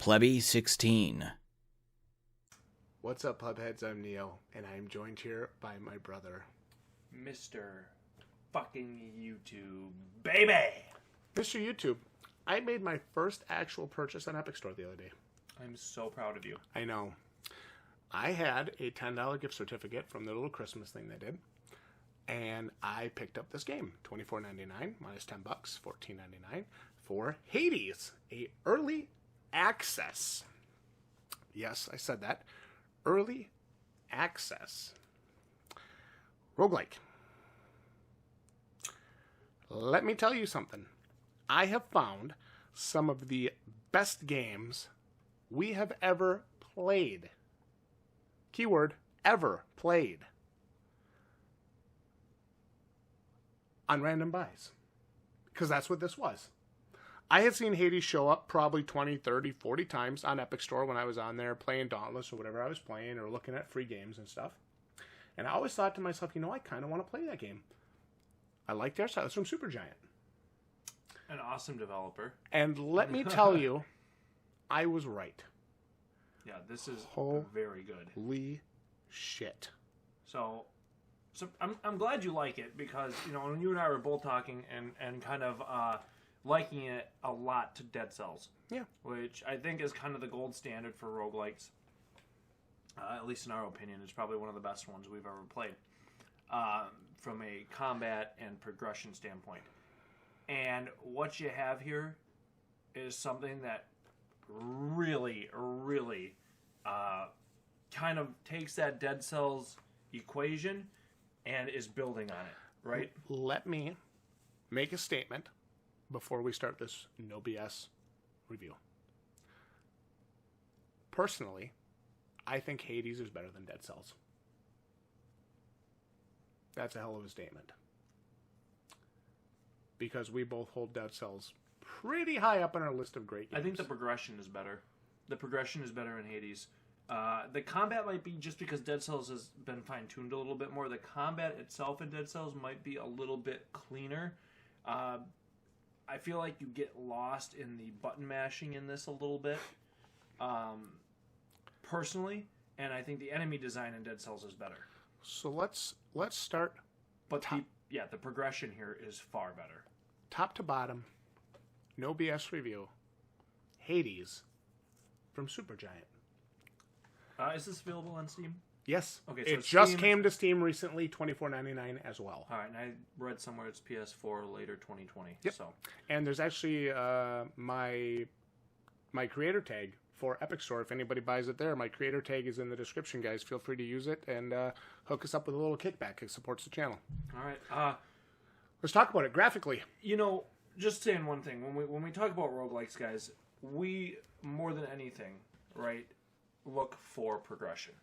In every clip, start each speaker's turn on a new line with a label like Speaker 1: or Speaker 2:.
Speaker 1: Plebby16.
Speaker 2: What's up, Plebheads? I'm Neo, and I'm joined here by my brother,
Speaker 3: Mr. fucking YouTube, baby!
Speaker 2: Mr. YouTube. I made my first actual purchase on Epic Store the other day.
Speaker 3: I'm so proud of you.
Speaker 2: I know. I had a $10 gift certificate from the little Christmas thing they did, and I picked up this game, $24.99 minus $10, $14.99 for Hades, a early access. Yes, I said that. Early access roguelike. Let me tell you something. I have found some of the best games we have ever played. Keyword, ever played. On random buys. Because that's what this was. I had seen Hades show up probably 20, 30, 40 times on Epic Store when I was on there playing Dauntless or whatever I was playing or looking at free games and stuff. And I always thought to myself, I kind of want to play that game. I like their style. It's from Supergiant.
Speaker 3: An awesome developer.
Speaker 2: And let me tell you, I was right.
Speaker 3: Yeah, this is very good.
Speaker 2: Holy shit.
Speaker 3: So I'm glad you like it because, when you and I were both talking and kind of liking it a lot to Dead Cells.
Speaker 2: Yeah.
Speaker 3: Which I think is kind of the gold standard for roguelikes. At least in our opinion, it's probably one of the best ones we've ever played. From a combat and progression standpoint. And what you have here is something that really, really kind of takes that Dead Cells equation and is building on it, right?
Speaker 2: Let me make a statement before we start this no BS review. Personally, I think Hades is better than Dead Cells. That's a hell of a statement. Because we both hold Dead Cells pretty high up on our list of great games.
Speaker 3: I think the progression is better. The progression is better in Hades. The combat might be just because Dead Cells has been fine-tuned a little bit more. The combat itself in Dead Cells might be a little bit cleaner. I feel like you get lost in the button mashing in this a little bit. Personally, and I think the enemy design in Dead Cells is better.
Speaker 2: So let's start.
Speaker 3: But the progression here is far better.
Speaker 2: Top to bottom, no BS review. Hades from Supergiant.
Speaker 3: Is this available on Steam?
Speaker 2: Yes.
Speaker 3: Okay, so
Speaker 2: it just
Speaker 3: Steam
Speaker 2: came to Steam recently, $24.99 as well.
Speaker 3: All right, and I read somewhere it's PS4 later 2020.
Speaker 2: Yep.
Speaker 3: So.
Speaker 2: And there's actually my creator tag for Epic Store. If anybody buys it there, my creator tag is in the description, guys. Feel free to use it and hook us up with a little kickback. It supports the channel.
Speaker 3: All right.
Speaker 2: Let's talk about it graphically.
Speaker 3: Just saying one thing. When we talk about roguelikes, guys, we, more than anything, right, look for progression.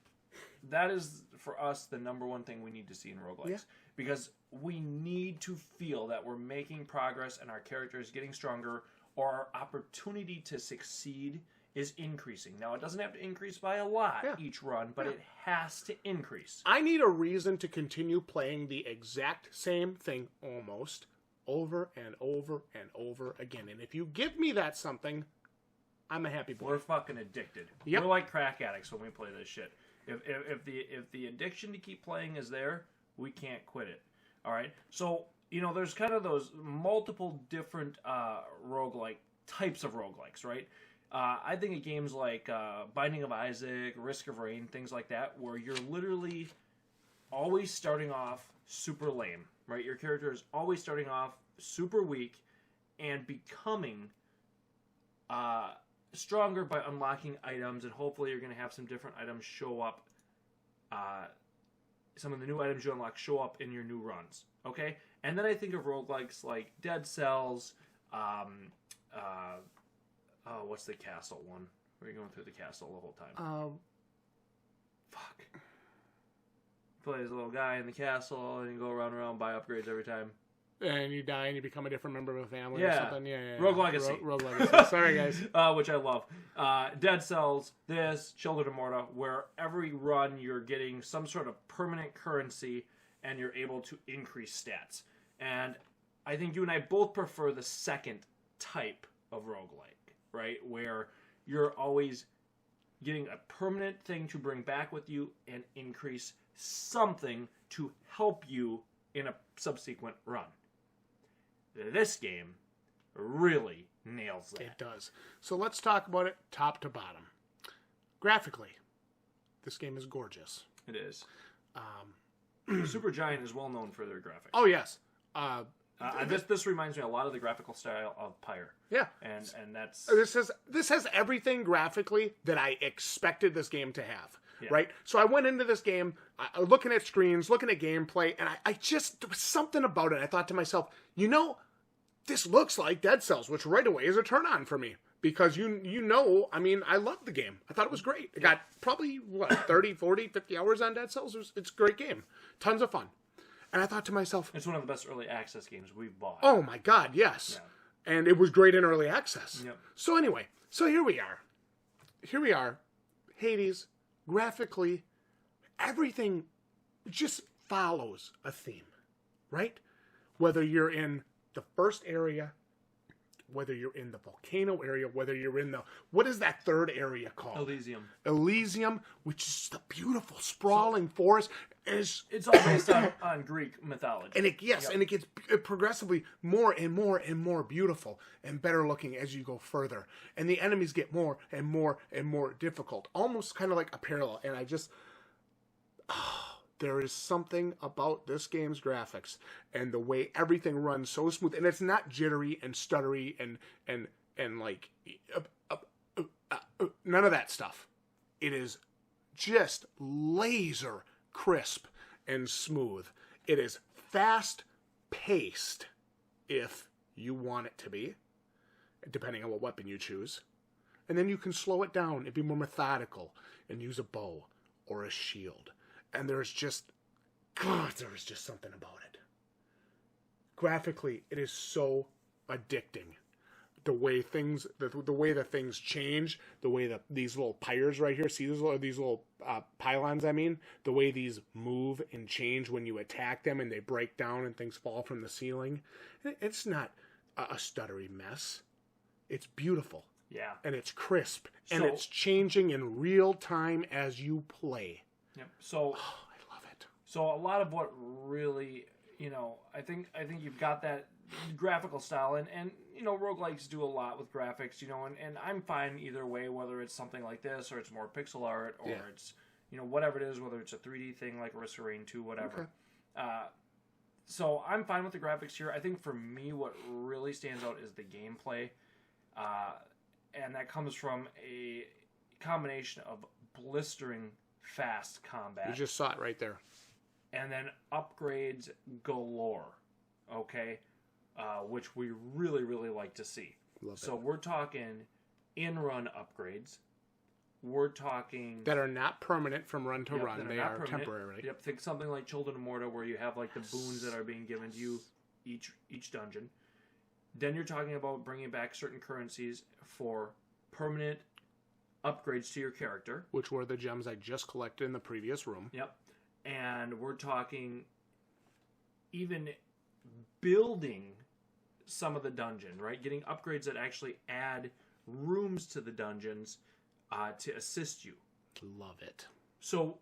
Speaker 3: That is, for us, the number one thing we need to see in roguelikes. Yeah. Because we need to feel that we're making progress and our character is getting stronger, or our opportunity to succeed is increasing. Now, it doesn't have to increase by a lot each run, but it has to increase.
Speaker 2: I need a reason to continue playing the exact same thing almost over and over and over again. And if you give me that something, I'm a happy boy.
Speaker 3: We're fucking addicted.
Speaker 2: Yep.
Speaker 3: We're like crack addicts when we play this shit. If the addiction to keep playing is there, we can't quit it. All right? So, there's kind of those multiple different roguelike types of roguelikes, right? I think of games like Binding of Isaac, Risk of Rain, things like that, where you're literally always starting off super lame, right? Your character is always starting off super weak and becoming stronger by unlocking items, and hopefully you're going to have some different items show up. Some of the new items you unlock show up in your new runs, okay? And then I think of roguelikes like Dead Cells, what's the castle one? Where are you going through the castle the whole time? Fuck. You play as a little guy in the castle, and you go around and buy upgrades every time.
Speaker 2: And you die, and you become a different member of a family or something. Yeah.
Speaker 3: Rogue Legacy.
Speaker 2: Rogue Legacy. Sorry, guys.
Speaker 3: Which I love. Dead Cells, Children of Morta, where every run you're getting some sort of permanent currency, and you're able to increase stats. And I think you and I both prefer the second type of roguelike, right? Where you're always getting a permanent thing to bring back with you and increase something to help you in a subsequent run. This game really nails that.
Speaker 2: It does. So let's talk about it top to bottom. Graphically, this game is gorgeous.
Speaker 3: It is. Supergiant is well known for their graphics.
Speaker 2: Oh, yes.
Speaker 3: This reminds me a lot of the graphical style of Pyre.
Speaker 2: Yeah.
Speaker 3: And that's...
Speaker 2: This has everything graphically that I expected this game to have.
Speaker 3: Yeah.
Speaker 2: Right? So I went into this game looking at screens, looking at gameplay, and I just, there was something about it. I thought to myself, this looks like Dead Cells, which right away is a turn on for me. Because I mean, I loved the game. I thought it was great. It got probably, 30, 40, 50 hours on Dead Cells. It's a great game. Tons of fun. And I thought to myself...
Speaker 3: It's one of the best early access games we've bought.
Speaker 2: Oh my God, yes. Yeah. And it was great in early access.
Speaker 3: Yep.
Speaker 2: So anyway, here we are. Hades, graphically, everything just follows a theme, right? Whether you're in the first area, whether you're in the volcano area, whether you're in the... What is that third area called? Elysium, which is the beautiful, sprawling forest.
Speaker 3: It's all based on Greek mythology.
Speaker 2: And it gets progressively more and more and more beautiful and better looking as you go further. And the enemies get more and more and more difficult. Almost kind of like a parallel. And I just... there is something about this game's graphics and the way everything runs so smooth. And it's not jittery and stuttery and like... none of that stuff. It is just laser crisp and smooth. It is fast-paced if you want it to be, depending on what weapon you choose. And then you can slow it down and be more methodical and use a bow or a shield. And there's just something about it. Graphically, it is so addicting. The way the things change, the way that these little pyres right here, see these little pylons, the way these move and change when you attack them and they break down and things fall from the ceiling. It's not a stuttery mess. It's beautiful.
Speaker 3: Yeah. And
Speaker 2: it's crisp. And it's changing in real time as you play.
Speaker 3: Yep. So
Speaker 2: I love it.
Speaker 3: So a lot of what really, I think you've got that graphical style, and roguelikes do a lot with graphics, and I'm fine either way, whether it's something like this or it's more pixel art or it's whatever it is, whether it's a 3D thing like Risk Rain 2, whatever. Okay. So I'm fine with the graphics here. I think for me what really stands out is the gameplay, and that comes from a combination of blistering fast combat.
Speaker 2: You just saw it right there.
Speaker 3: And then upgrades galore, okay? Which we really, really like to see. So we're talking in-run upgrades. We're talking...
Speaker 2: that are not permanent from run to run. They are temporary.
Speaker 3: Yep, think something like Children of Morta, where you have like the boons that are being given to you each dungeon. Then you're talking about bringing back certain currencies for permanent upgrades to your character.
Speaker 2: Which were the gems I just collected in the previous room.
Speaker 3: Yep. And we're talking even building some of the dungeon, right? Getting upgrades that actually add rooms to the dungeons to assist you.
Speaker 2: Love it.
Speaker 3: So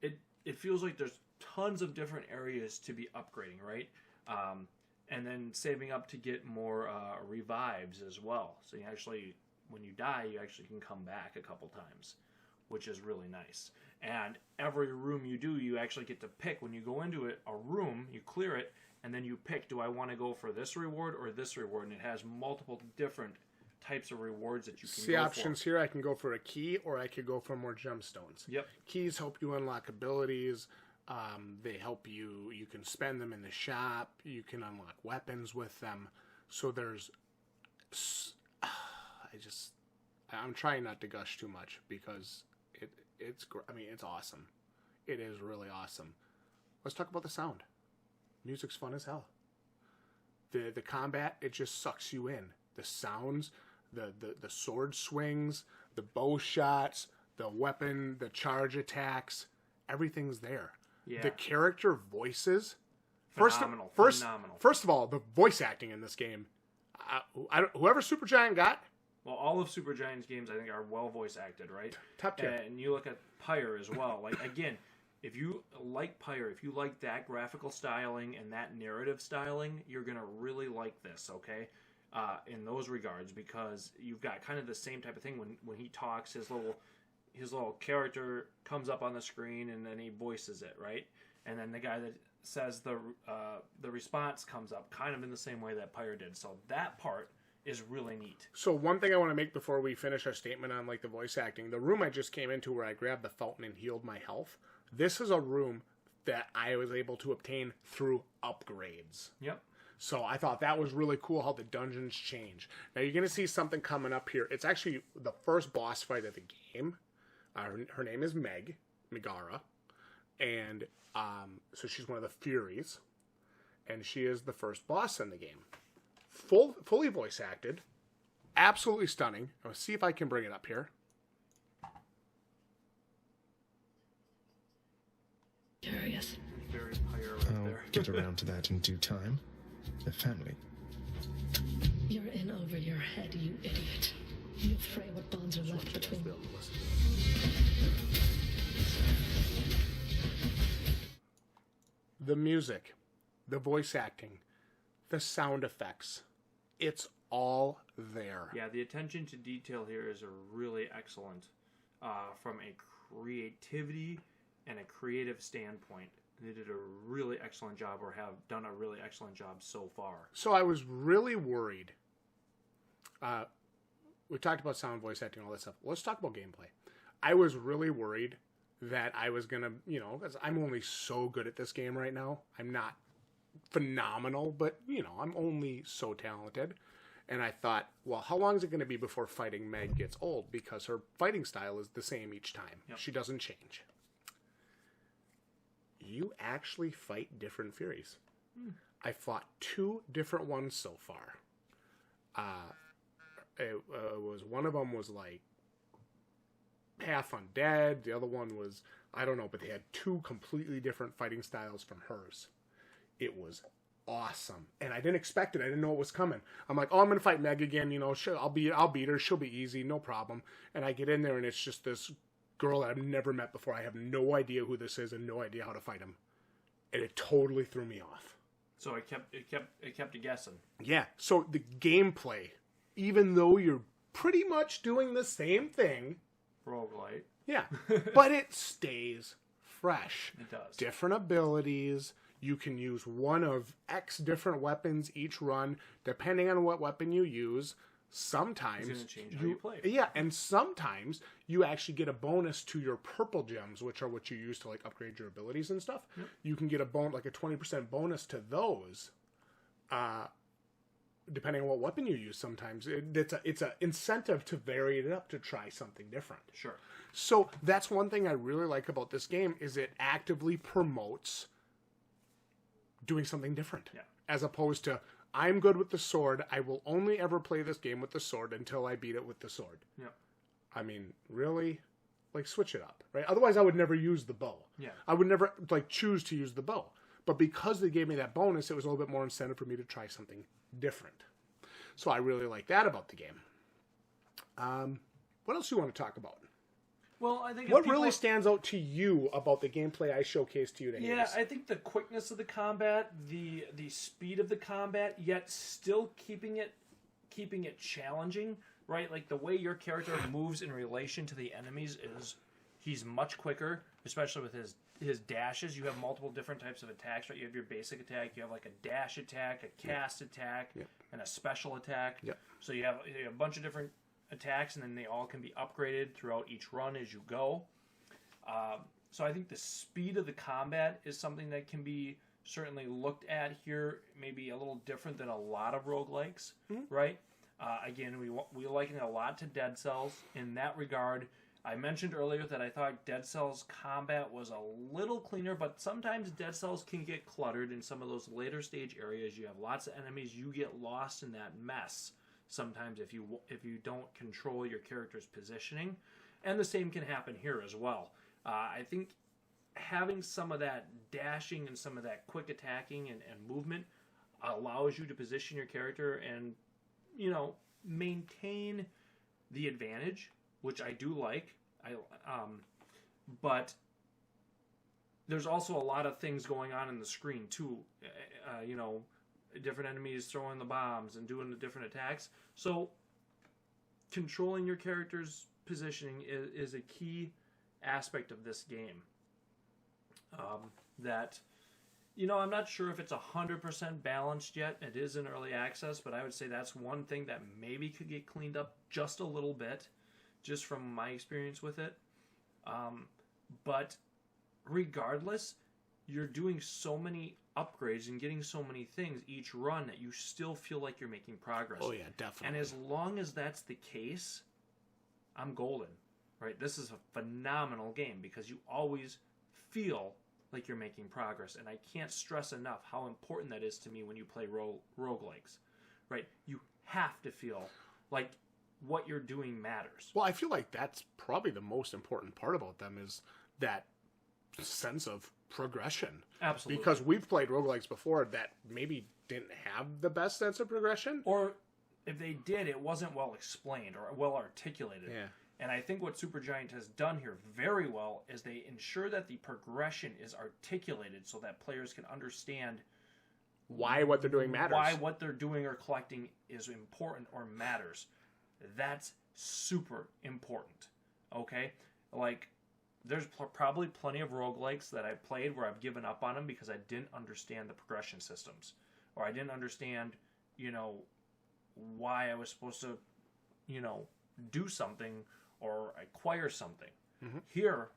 Speaker 3: it feels like there's tons of different areas to be upgrading, right? And then saving up to get more revives as well. So you actually, when you die, you actually can come back a couple times, which is really nice. And every room you do, you actually get to pick. When you go into it, a room, you clear it, and then you pick, do I want to go for this reward or this reward? And it has multiple different types of rewards that you can go for.
Speaker 2: See options here. I can go for a key, or I could go for more gemstones.
Speaker 3: Yep.
Speaker 2: Keys help you unlock abilities. They help you. You can spend them in the shop. You can unlock weapons with them. So there's... I'm trying not to gush too much because it's awesome. It is really awesome. Let's talk about the sound. Music's fun as hell. The combat, it just sucks you in. The sounds, the sword swings, the bow shots, the weapon, the charge attacks, everything's there.
Speaker 3: Yeah.
Speaker 2: The character voices.
Speaker 3: Phenomenal.
Speaker 2: First of all, the voice acting in this game. Whoever Supergiant got,
Speaker 3: Well, all of Supergiant's games, I think, are well voice acted, right?
Speaker 2: Top tier.
Speaker 3: And you look at Pyre as well. Like, again, if you like Pyre, if you like that graphical styling and that narrative styling, you're going to really like this, okay? In those regards, because you've got kind of the same type of thing when he talks, his little character comes up on the screen and then he voices it, right? And then the guy that says the response comes up kind of in the same way that Pyre did. So that part is really neat.
Speaker 2: So one thing I want to make before we finish our statement on like the voice acting, the room I just came into where I grabbed the fountain and healed my health, this is a room that I was able to obtain through upgrades.
Speaker 3: Yep.
Speaker 2: So I thought that was really cool how the dungeons change. Now you're going to see something coming up here. It's actually the first boss fight of the game. Her name is Megara. And so she's one of the Furies. And she is the first boss in the game. Fully voice acted. Absolutely stunning. I'll see if I can bring it up here.
Speaker 1: Curious.
Speaker 3: Very Pyre right
Speaker 4: I'll
Speaker 3: there.
Speaker 4: get around to that in due time. The family.
Speaker 1: You're in over your head, you idiot. You fray what bonds are left between you.
Speaker 2: The music, the voice acting, the sound effects. It's all there.
Speaker 3: Yeah, the attention to detail here is a really excellent from a creativity and a creative standpoint. They did a really excellent job, or have done a really excellent job so far.
Speaker 2: So I was really worried. We talked about sound, voice acting, all that stuff. Let's talk about gameplay. I was really worried that I was going to, because I'm only so good at this game right now. I'm not phenomenal, but, I'm only so talented. And I thought, well, how long is it going to be before fighting Meg gets old? Because her fighting style is the same each time.
Speaker 3: Yep.
Speaker 2: She doesn't change. You actually fight different Furies. I fought 2 different ones so far. One of them was like half undead. The other one was, I don't know, but they had 2 completely different fighting styles from hers. It was awesome, and I didn't expect it. I didn't know it was coming. I'm like, oh, I'm gonna fight Meg again. I'll beat her. She'll be easy, no problem. And I get in there, and it's just this girl that I've never met before. I have no idea who this is and no idea how to fight him, and it totally threw me off.
Speaker 3: So it kept you guessing.
Speaker 2: Yeah. So the gameplay, even though you're pretty much doing the same thing,
Speaker 3: Rogue-lite.
Speaker 2: yeah, but it stays fresh.
Speaker 3: It does.
Speaker 2: Different abilities. You can use one of X different weapons each run, depending on what weapon you use. Sometimes
Speaker 3: It's gonna change how you play.
Speaker 2: Yeah, and sometimes you actually get a bonus to your purple gems, which are what you use to like upgrade your abilities and stuff.
Speaker 3: Yep.
Speaker 2: You can get a 20% bonus to those, depending on what weapon you use. Sometimes it's a incentive to vary it up, to try something different.
Speaker 3: Sure.
Speaker 2: So that's one thing I really like about this game, is it actively promotes doing something different.
Speaker 3: Yeah.
Speaker 2: As opposed to, I'm good with the sword, I will only ever play this game with the sword until I beat it with the sword.
Speaker 3: Yeah.
Speaker 2: I mean, really? Like, switch it up, right? Otherwise, I would never use the bow.
Speaker 3: Yeah.
Speaker 2: I would never, choose to use the bow. But because they gave me that bonus, it was a little bit more incentive for me to try something different. So I really like that about the game. What else do you want to talk about?
Speaker 3: Well, I think
Speaker 2: What really stands out to you about the gameplay I showcased to you today?
Speaker 3: Yeah, I think the quickness of the combat, the speed of the combat, yet still keeping it challenging, right? Like the way your character moves in relation to the enemies is he's much quicker, especially with his dashes. You have multiple different types of attacks, right? You have your basic attack, you have like a dash attack, a cast attack, and a special attack.
Speaker 2: Yep.
Speaker 3: So you have a bunch of different attacks, and then they all can be upgraded throughout each run as you go. So I think the speed of the combat is something that can be certainly looked at here, maybe a little different than a lot of roguelikes, right? Again, we liken it a lot to Dead Cells in that regard. I mentioned earlier that I thought Dead Cells combat was a little cleaner, but sometimes Dead Cells can get cluttered in some of those later stage areas. You have lots of enemies, you get lost in that mess sometimes if you don't control your character's positioning, and the same can happen here as well. I think having some of that dashing and some of that quick attacking and movement allows you to position your character and maintain the advantage, which I do like. But there's also a lot of things going on in the screen too. You know, different enemies throwing the bombs and doing the different attacks. So controlling your character's positioning is a key aspect of this game. That, you know, I'm not sure if it's 100% balanced yet. It is in early access, but I would say that's one thing that maybe could get cleaned up just a little bit, just from my experience with it. But regardless, you're doing so many upgrades and getting so many things each run that you still feel like you're making progress.
Speaker 2: Oh yeah, definitely.
Speaker 3: And as long as that's the case, I'm golden, right? This is a phenomenal game because you always feel like you're making progress. And I can't stress enough how important that is to me when you play roguelikes, right? You have to feel like what you're doing matters.
Speaker 2: Well, I feel like that's probably the most important part about them is that sense of progression.
Speaker 3: Absolutely.
Speaker 2: Because we've played roguelikes before that maybe didn't have the best sense of progression.
Speaker 3: Or if they did, it wasn't well explained or well articulated.
Speaker 2: Yeah.
Speaker 3: And I think what Supergiant has done here very well is they ensure that the progression is articulated so that players can understand
Speaker 2: Why what they're doing matters.
Speaker 3: why what they're doing or collecting is important or matters. That's super important. Okay? Like, there's probably plenty of roguelikes that I've played where I've given up on them because I didn't understand the progression systems. Or I didn't understand, you know, why I was supposed to, you know, do something or acquire something.
Speaker 2: Mm-hmm.
Speaker 3: Here,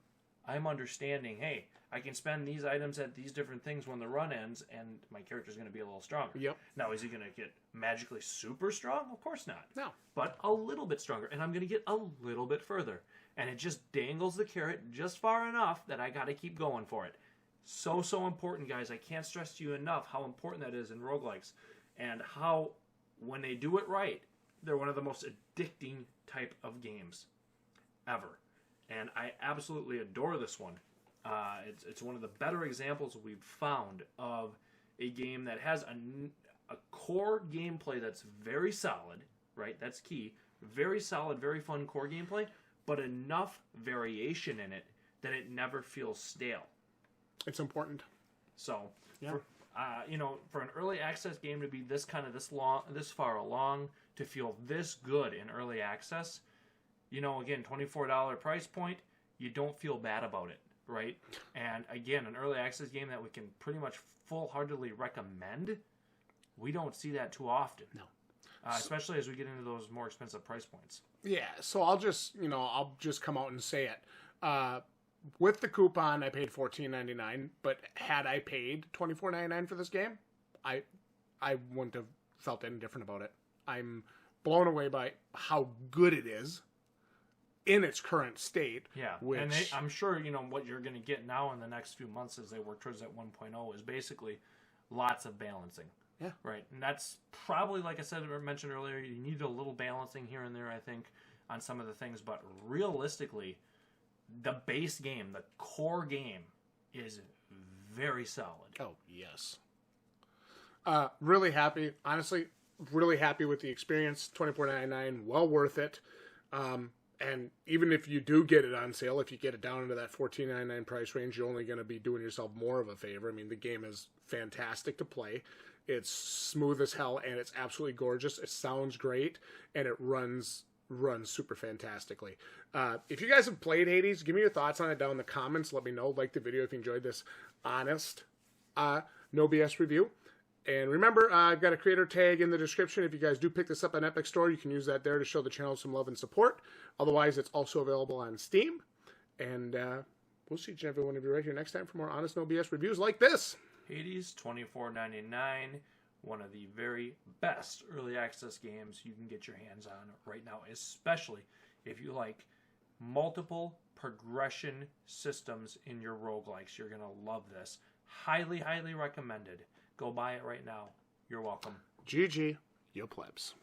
Speaker 3: I'm understanding, hey, I can spend these items at these different things when the run ends, and my character's going to be a little stronger.
Speaker 2: Yep.
Speaker 3: Now, is he going to get magically super strong? Of course not.
Speaker 2: No.
Speaker 3: But a little bit stronger, and I'm going to get a little bit further. And it just dangles the carrot just far enough that I got to keep going for it. So important, guys. I can't stress to you enough how important that is in roguelikes, and how, when they do it right, they're one of the most addicting type of games ever. And I absolutely adore this one. It's one of the better examples we've found of a game that has a core gameplay that's very solid, right? That's key. Very solid, very fun core gameplay, but enough variation in it that it never feels stale.
Speaker 2: It's important.
Speaker 3: So,
Speaker 2: yeah.
Speaker 3: For an early access game to be this far along, to feel this good in early access, you know, again, $24 price point, you don't feel bad about it, right? And again, an early access game that we can pretty much full-heartedly recommend, we don't see that too often.
Speaker 2: No.
Speaker 3: Especially as we get into those more expensive price points.
Speaker 2: Yeah, so I'll just come out and say it. With the coupon, I paid $14.99, but had I paid $24.99 for this game, I wouldn't have felt any different about it. I'm blown away by how good it is in its current state.
Speaker 3: Yeah, and I'm sure, you know, what you're going to get now in the next few months as they work towards that 1.0 is basically lots of balancing.
Speaker 2: Yeah.
Speaker 3: Right, and that's probably, like I said or mentioned earlier, you need a little balancing here and there, I think, on some of the things, but realistically, the base game, the core game, is very solid.
Speaker 2: Oh, yes. Really happy. Honestly, really happy with the experience. $24.99, well worth it. And even if you do get it on sale, if you get it down into that $14.99 price range, you're only going to be doing yourself more of a favor. I mean, the game is fantastic to play. It's smooth as hell, and it's absolutely gorgeous. It sounds great, and it runs super fantastically. If you guys have played Hades, give me your thoughts on it down in the comments. Let me know. Like the video if you enjoyed this honest, no BS review. And remember, I've got a creator tag in the description. If you guys do pick this up on Epic Store, you can use that there to show the channel some love and support. Otherwise, it's also available on Steam. And we'll see each and every one of you right here next time for more honest, no BS reviews like this.
Speaker 3: Hades, $24.99, one of the very best early access games you can get your hands on right now, especially if you like multiple progression systems in your roguelikes. You're going to love this. Highly, highly recommended. Go buy it right now. You're welcome.
Speaker 2: GG, yo plebs.